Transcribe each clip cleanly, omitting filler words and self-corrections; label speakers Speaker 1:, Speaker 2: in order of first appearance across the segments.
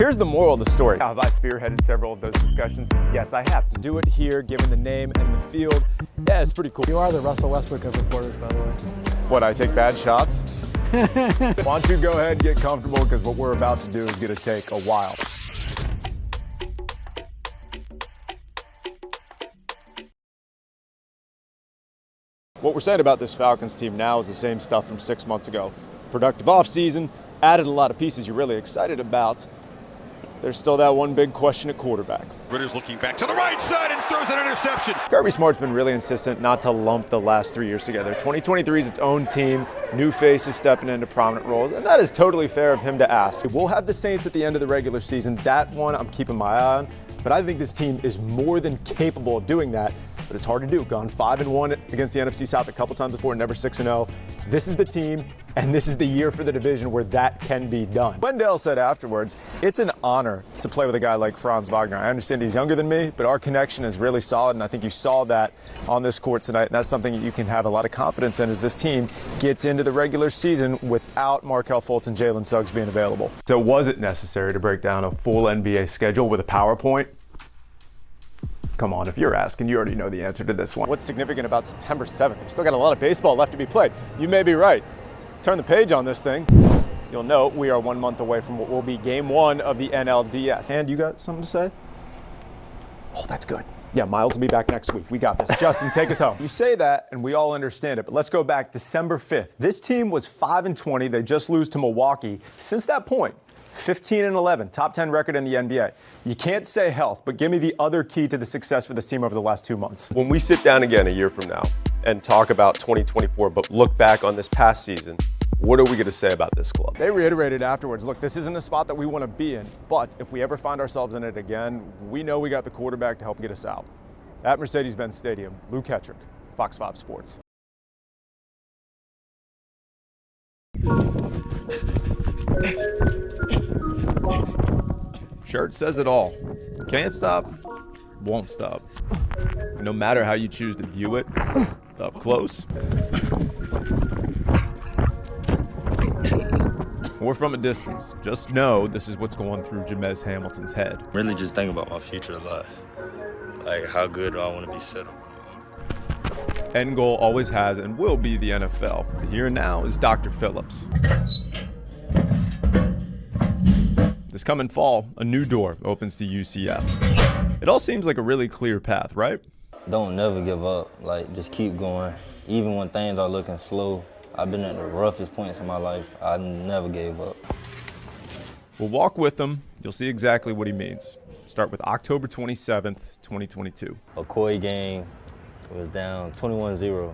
Speaker 1: here's the moral of the story. Have I spearheaded several of those discussions? Yes, I have. To do it here, given the name and the field, yeah, it's pretty cool.
Speaker 2: You are the Russell Westbrook of reporters, by the way.
Speaker 1: What, I take bad shots? Why don't you go ahead and get comfortable, because what we're about to do is going to take a while. What we're saying about this Falcons team now is the same stuff from 6 months ago. Productive offseason, added a lot of pieces you're really excited about. There's still that one big question at quarterback.
Speaker 3: Ritter's looking back to the right side and throws an interception.
Speaker 1: Kirby Smart's been really insistent not to lump the last 3 years together. 2023 is its own team, new faces stepping into prominent roles, and that is totally fair of him to ask. We'll have the Saints at the end of the regular season. That one I'm keeping my eye on, but I think this team is more than capable of doing that. But it's hard to do. Gone 5-1 against the NFC South a couple times before, never 6-0. This is the team, and this is the year for the division where that can be done. Wendell said afterwards, it's an honor to play with a guy like Franz Wagner. I understand he's younger than me, but our connection is really solid, and I think you saw that on this court tonight, and that's something that you can have a lot of confidence in as this team gets into the regular season without Markelle Fultz and Jalen Suggs being available. So was it necessary to break down a full NBA schedule with a PowerPoint? Come on, if you're asking, you already know the answer to this one. What's significant about September 7th? We've still got a lot of baseball left to be played. You may be right. Turn the page on this thing. You'll note we are 1 month away from what will be game 1 of the NLDS. And you got something to say? Oh, that's good. Yeah, Miles will be back next week. We got this. Justin, take us home. You say that, and we all understand it, but let's go back December 5th. This team was 5-20. They just lose to Milwaukee. Since that point, 15-11, top 10 record in the NBA. You can't say health, but give me the other key to the success for this team over the last 2 months.
Speaker 4: When we sit down again a year from now and talk about 2024, but look back on this past season, what are we going to say about this club?
Speaker 1: They reiterated afterwards, look, this isn't a spot that we want to be in, but if we ever find ourselves in it again, we know we got the quarterback to help get us out. At Mercedes-Benz Stadium, Luke Hetrick, Fox 5 Sports. Shirt says it all. Can't stop, won't stop. No matter how you choose to view it, up close or from a distance, just know this is what's going through Jameis Hamilton's head.
Speaker 5: Really just think about my future a lot. Like, how good do I want to be settled?
Speaker 1: End goal always has and will be the NFL. The here and now is Dr. Phillips. This coming fall, a new door opens to UCF. It all seems like a really clear path, right?
Speaker 5: Don't never give up. Like, just keep going. Even when things are looking slow, I've been at the roughest points in my life. I never gave up.
Speaker 1: We'll walk with him. You'll see exactly what he means. Start with October 27th, 2022.
Speaker 5: A Koi game was down 21-0.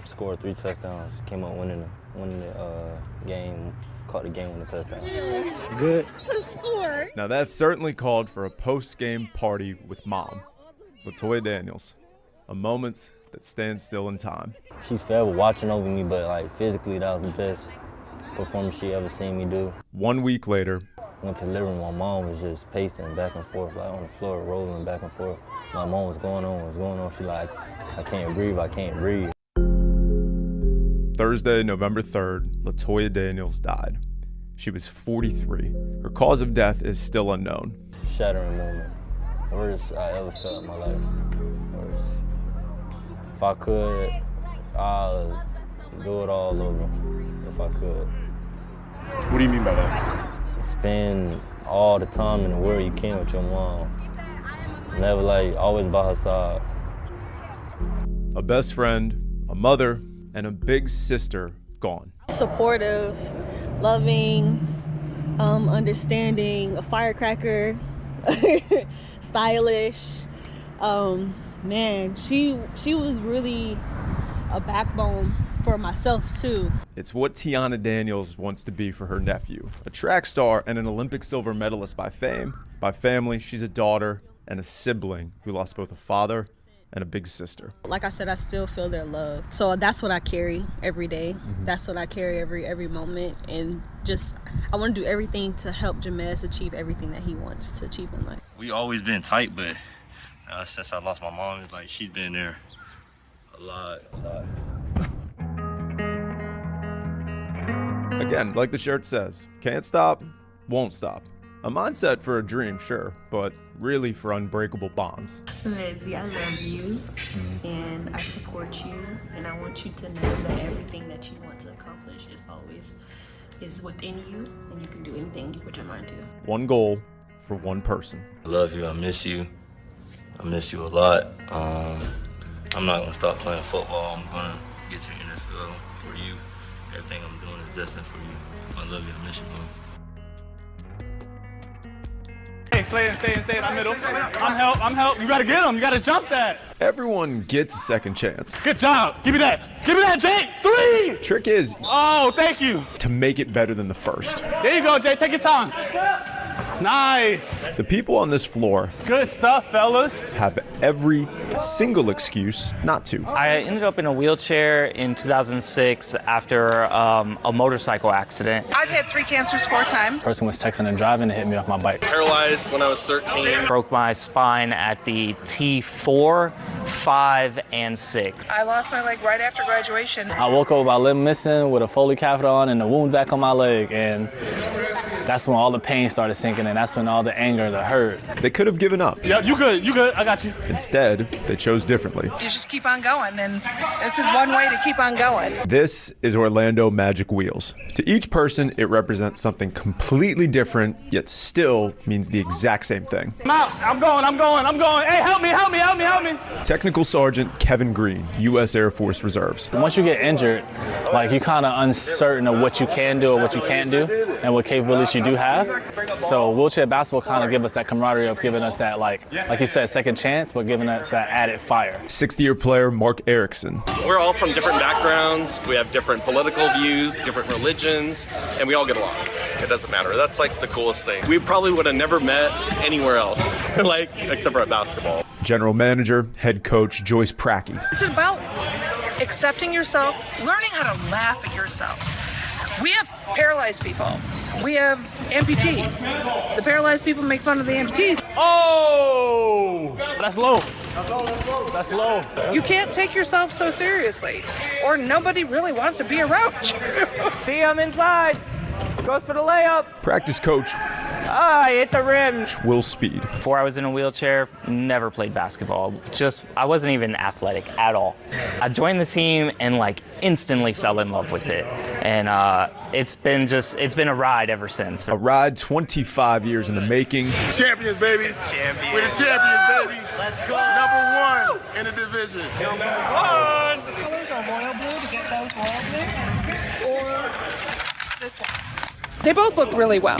Speaker 5: Scored 3 touchdowns, came up winning the game. Caught the game with a touchdown.
Speaker 2: Good.
Speaker 6: To score.
Speaker 1: Now that certainly called for a post-game party with Mom, LaToya Daniels. A moment that stands still in time.
Speaker 5: She's forever watching over me, but like physically, that was the best performance she ever seen me do.
Speaker 1: 1 week later,
Speaker 5: Went to the living room. My mom was just pacing back and forth, like on the floor, rolling back and forth. My mom, what's going on? What's going on? She like, I can't breathe. I can't breathe.
Speaker 1: Thursday, November 3rd, LaToya Daniels died. She was 43. Her cause of death is still unknown.
Speaker 5: Shattering moment. Worst I ever felt in my life. Worst. If I could, I'll do it all over. If I could.
Speaker 1: What do you mean by that?
Speaker 5: Spend all the time in the world you can with your mom. Never always by her side.
Speaker 1: A best friend, a mother, and a big sister gone.
Speaker 6: Supportive, loving, understanding, a firecracker, stylish. Man, she was really a backbone for myself too.
Speaker 1: It's what Tiana Daniels wants to be for her nephew. A track star and an Olympic silver medalist by fame. By family, she's a daughter and a sibling who lost both a father and a big sister.
Speaker 6: Like I said, I still feel their love. So that's what I carry every day. That's what I carry every moment. And just, I want to do everything to help Jameis achieve everything that he wants to achieve in life.
Speaker 5: We always been tight, but since I lost my mom, it's like she's been there a lot.
Speaker 1: Again, like the shirt says, can't stop, won't stop. A mindset for a dream, sure, but really for unbreakable bonds.
Speaker 7: Lizzie, I love you, and I support you, and I want you to know that everything that you want to accomplish is within you, and you can do anything you put your mind to.
Speaker 1: One goal for one person.
Speaker 5: I love you. I miss you. I miss you a lot. I'm not gonna stop playing football. I'm gonna get to the NFL for you. Everything I'm doing is destined for you. I love you. I miss you, man.
Speaker 8: Hey, stay in, I'm middle. I'm help. You gotta get him. You gotta jump that.
Speaker 1: Everyone gets a second chance.
Speaker 8: Good job. Give me that, Jake. 3!
Speaker 1: Trick is,
Speaker 8: Oh, thank you.
Speaker 1: to make it better than the first.
Speaker 8: There you go, Jay. Take your time. Nice.
Speaker 1: The people on this floor
Speaker 8: Good stuff, fellas.
Speaker 1: have every single excuse not to.
Speaker 9: I ended up in a wheelchair in 2006 after a motorcycle accident.
Speaker 10: I've had 3 cancers 4 times.
Speaker 2: Person was texting and driving and hit me off my bike.
Speaker 3: Paralyzed when I was 13.
Speaker 9: Broke my spine at the T4, 5, and 6.
Speaker 10: I lost my leg right after graduation.
Speaker 2: I woke up with my limb missing with a Foley catheter on and a wound back on my leg, and that's when all the pain started sinking in. That's when all the anger, the hurt.
Speaker 1: They could have given up.
Speaker 8: Yeah, you good. I got you.
Speaker 1: Instead, they chose differently.
Speaker 10: You just keep on going, and this is one way to keep on going.
Speaker 1: This is Orlando Magic Wheels. To each person, it represents something completely different, yet still means the exact same thing.
Speaker 8: I'm out. I'm going. Hey, help me.
Speaker 1: Technical Sergeant Kevin Green, U.S. Air Force Reserves.
Speaker 2: Once you get injured, like you're kind of uncertain of what you can do or what you can't do and what capabilities you do have. So wheelchair basketball kind of give us that camaraderie of giving us that, like you said, second chance, but giving us that added fire.
Speaker 1: Sixth-year player Mark Erickson.
Speaker 4: We're all from different backgrounds. We have different political views, different religions, and we all get along. It doesn't matter. That's like the coolest thing. We probably would have never met anywhere else, except for at basketball.
Speaker 1: General manager, head coach Joyce Pracky.
Speaker 10: It's about accepting yourself, learning how to laugh at yourself. We have paralyzed people. We have amputees. The paralyzed people make fun of the amputees.
Speaker 8: Oh, that's low. That's low.
Speaker 10: You can't take yourself so seriously, or nobody really wants to be around you.
Speaker 9: See him inside. Goes for the layup.
Speaker 1: Practice coach
Speaker 9: I hit the rim.
Speaker 1: Will Speed.
Speaker 9: Before I was in a wheelchair, never played basketball. I wasn't even athletic at all. I joined the team and instantly fell in love with it. And it's been a ride ever since.
Speaker 1: A ride 25 years in the making.
Speaker 3: Champions, baby. We're the champions, baby.
Speaker 9: Let's go.
Speaker 3: Number 1 in the division. Number 1.
Speaker 10: The colors are royal blue to get those royal blue, or this one. They both look really well.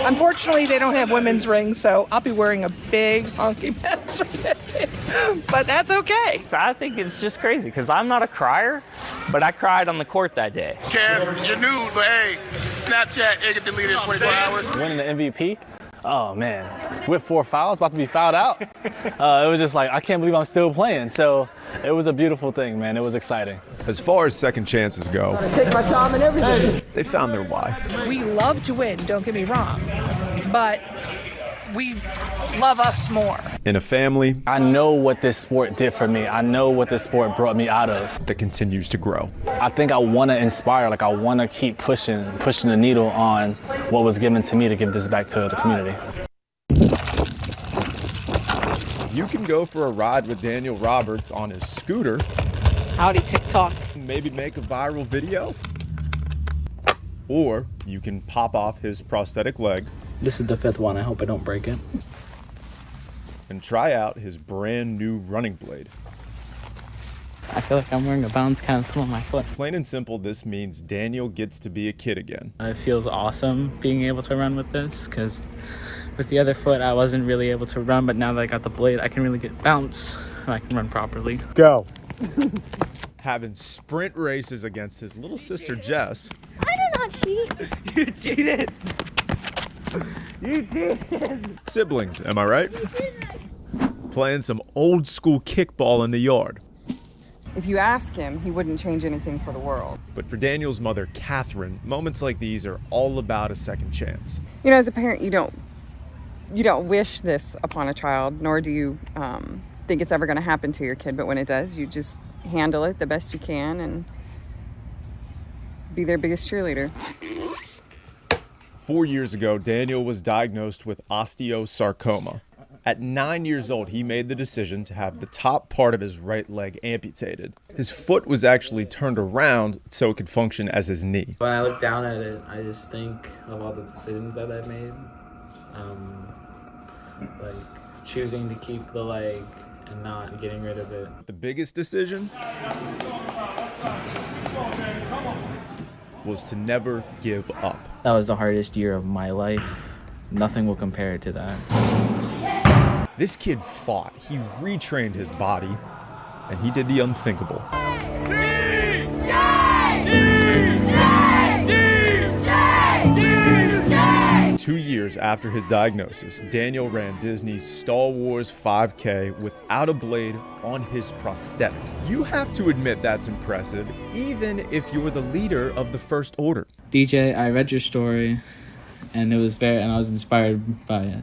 Speaker 10: Unfortunately, they don't have women's rings, so I'll be wearing a big honky men's ring. But that's okay.
Speaker 9: So I think it's just crazy because I'm not a crier, but I cried on the court that day.
Speaker 3: Cam, you're new, but hey, Snapchat, it get deleted in 24 hours.
Speaker 2: Winning the MVP, oh man, with 4 fouls, about to be fouled out. It was just I can't believe I'm still playing. So it was a beautiful thing, man. It was exciting.
Speaker 1: As far as second chances go,
Speaker 10: Take my time and everything.
Speaker 1: they found their why.
Speaker 10: We love to win, don't get me wrong, but we love us more.
Speaker 1: In a family
Speaker 2: I know what this sport did for me. I know what this sport brought me out of.
Speaker 1: that continues to grow.
Speaker 2: I think I want to inspire, I want to keep pushing the needle on what was given to me to give this back to the community.
Speaker 1: You can go for a ride with Daniel Roberts on his scooter.
Speaker 10: Howdy, TikTok.
Speaker 1: Maybe make a viral video. Or you can pop off his prosthetic leg
Speaker 2: This is the 5th one. I hope I don't break it.
Speaker 1: and try out his brand new running blade.
Speaker 9: I feel like I'm wearing a bounce castle on my foot.
Speaker 1: Plain and simple, this means Daniel gets to be a kid again.
Speaker 9: It feels awesome being able to run with this because with the other foot I wasn't really able to run, but now that I got the blade I can really get bounce and I can run properly.
Speaker 1: Go. Having sprint races against his little sister Jess.
Speaker 11: I did not cheat.
Speaker 9: You cheated! You cheated!
Speaker 1: Siblings, am I right? Playing some old school kickball in the yard.
Speaker 10: If you ask him, he wouldn't change anything for the world.
Speaker 1: But for Daniel's mother, Catherine, moments like these are all about a second chance.
Speaker 10: You know, as a parent, you don't wish this upon a child, nor do you think it's ever going to happen to your kid. But when it does, you just handle it the best you can and be their biggest cheerleader.
Speaker 1: 4 years ago, Daniel was diagnosed with osteosarcoma. At 9 years old, he made the decision to have the top part of his right leg amputated. His foot was actually turned around so it could function as his knee.
Speaker 11: When I look down at it, I just think of all the decisions that I've made. Like choosing to keep the leg and not getting rid of it.
Speaker 1: The biggest decision was to never give up.
Speaker 11: That was the hardest year of my life. Nothing will compare to that.
Speaker 1: This kid fought, he retrained his body, and he did the unthinkable. 2 years after his diagnosis, Daniel ran Disney's Star Wars 5K without a blade on his prosthetic. You have to admit that's impressive, even if you're the leader of the First Order.
Speaker 11: DJ, I read your story, and I was inspired by it.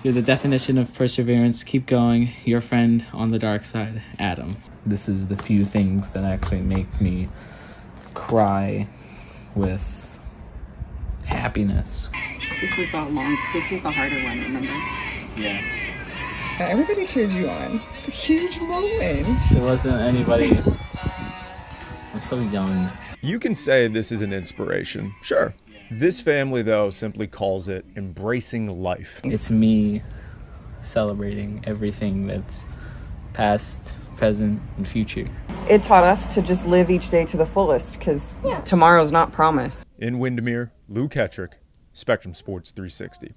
Speaker 11: You're the definition of perseverance. Keep going. Your friend on the dark side, Adam. This is the few things that actually make me cry with happiness.
Speaker 12: This is the harder one, remember?
Speaker 11: Yeah.
Speaker 10: Everybody cheered you on. It's a huge moment.
Speaker 11: There wasn't anybody. I'm so young.
Speaker 1: You can say this is an inspiration, sure. This family, though, simply calls it embracing life.
Speaker 11: It's me celebrating everything that's past, present, and future.
Speaker 12: It taught us to just live each day to the fullest, because tomorrow's not promised.
Speaker 1: In Windermere, Luke Hetrick, Spectrum Sports 360.